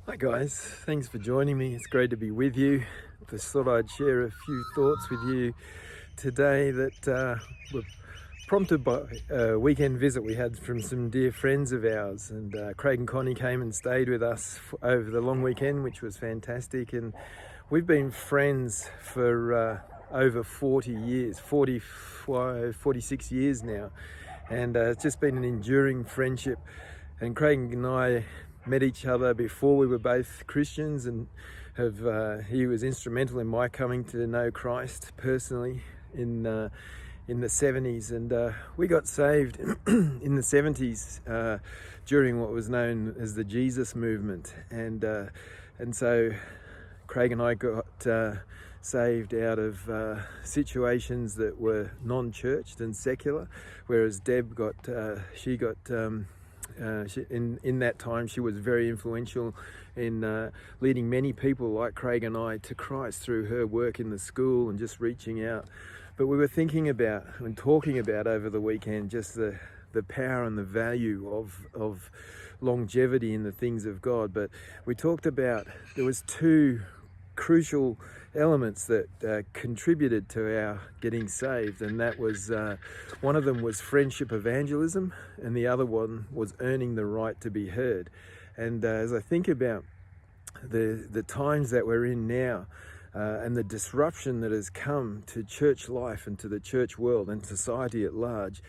Hi guys, thanks for joining me. It's great to be with you. Just thought I'd share a few thoughts with you today that were prompted by a weekend visit we had from some dear friends of ours. And Craig and Connie came and stayed with us over the long weekend, which was fantastic. And we've been friends for over 40 years, 46 years now. And it's just been an enduring friendship. And Craig and I met each other before we were both Christians, and he was instrumental in my coming to know Christ personally in the 70s, and we got saved in the 70s during what was known as the Jesus movement, and so Craig and I got saved out of situations that were non-churched and secular, whereas Deb got in that time she was very influential in leading many people like Craig and I to Christ through her work in the school and just reaching out. But we were thinking about and talking about over the weekend just the power and the value of longevity in the things of God. But we talked about there was two crucial elements that contributed to our getting saved, and that was one of them was friendship evangelism, and the other one was earning the right to be heard. And as I think about the times that we're in now, and the disruption that has come to church life and to the church world and society at large,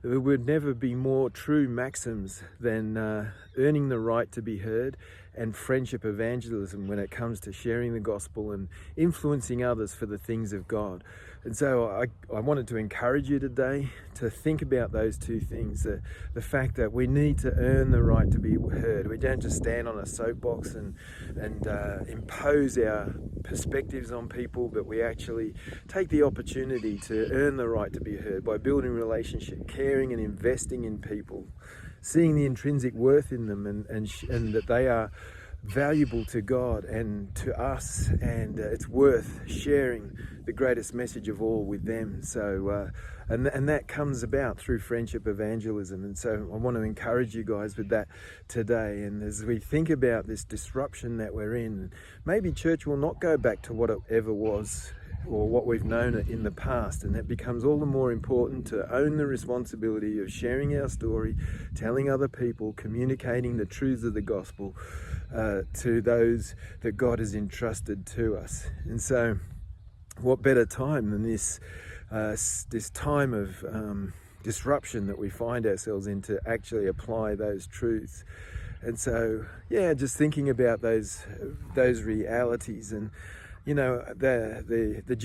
there would never be more true maxims than earning the right to be heard and friendship evangelism when it comes to sharing the gospel and influencing others for the things of God. And so I wanted to encourage you today to think about those two things, the fact that we need to earn the right to be heard. We don't just stand on a soapbox and impose our perspectives on people, but we actually take the opportunity to earn the right to be heard by building relationship, caring and investing in people, seeing the intrinsic worth in them, and that they are valuable to God and to us, and it's worth sharing the greatest message of all with them. So and that comes about through friendship evangelism. And so I want to encourage you guys with that today. And as we think about this disruption that we're in, maybe church will not go back to what it ever was or what we've known it in the past, and that becomes all the more important to own the responsibility of sharing our story, telling other people, communicating the truths of the gospel to those that God has entrusted to us. And so what better time than this time of disruption that we find ourselves in to actually apply those truths. And so just thinking about those realities. And the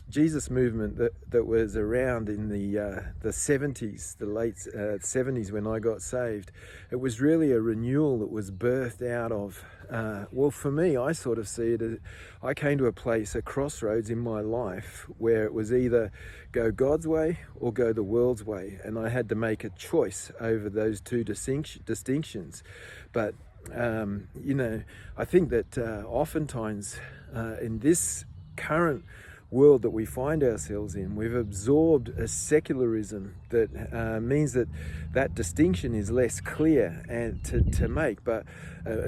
Jesus movement that was around in the 70s, the late 70s when I got saved, it was really a renewal that was birthed out of, for me, I sort of see it as I came to a place, a crossroads in my life, where it was either go God's way or go the world's way, and I had to make a choice over those two distinctions. But I think that oftentimes in this current world that we find ourselves in, we've absorbed a secularism that means that distinction is less clear and to make, but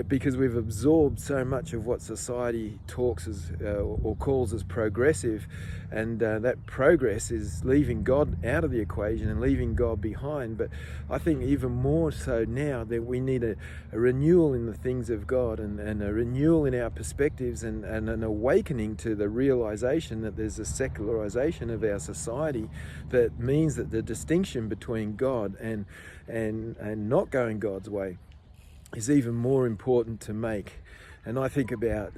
because we've absorbed so much of what society talks as or calls as progressive, and that progress is leaving God out of the equation and leaving God behind. But I think even more so now that we need a renewal in the things of God, and a renewal in our perspectives, and an awakening to the realization that there's a secularization of our society that means that the distinction between God and not going God's way is even more important to make. And I think about,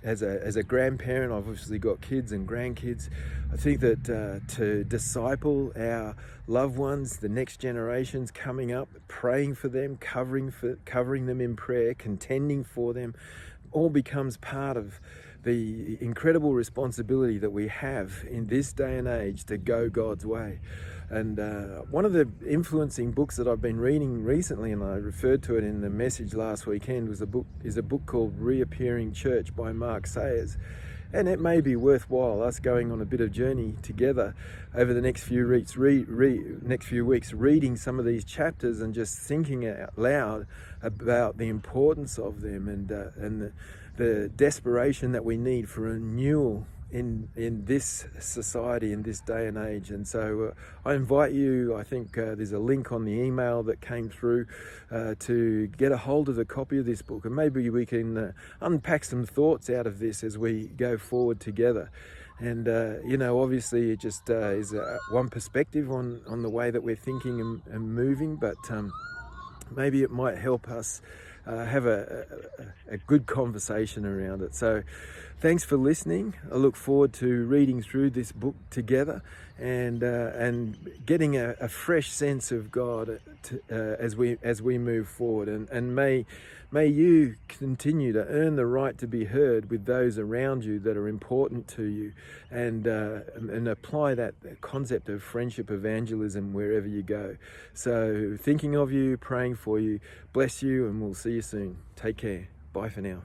as a grandparent, I've obviously got kids and grandkids. I think that to disciple our loved ones, the next generations coming up, praying for them, covering them in prayer, contending for them, all becomes part of the incredible responsibility that we have in this day and age to go God's way. And one of the influencing books that I've been reading recently, and I referred to it in the message last weekend, is a book called Reappearing Church by Mark Sayers. And it may be worthwhile us going on a bit of journey together over the next few weeks, reading some of these chapters and just thinking out loud about the importance of them, and the desperation that we need for renewal in this society, in this day and age. And so I invite you, I think there's a link on the email that came through, to get a hold of a copy of this book, and maybe we can unpack some thoughts out of this as we go forward together. And obviously it just is one perspective on the way that we're thinking and moving, but maybe it might help us have a good conversation around it. So thanks for listening. I look forward to reading through this book together and getting a fresh sense of God as we move forward. And may you continue to earn the right to be heard with those around you that are important to you, and apply that concept of friendship evangelism wherever you go. So thinking of you, praying for you, bless you, and we'll see you soon. Take care. Bye for now.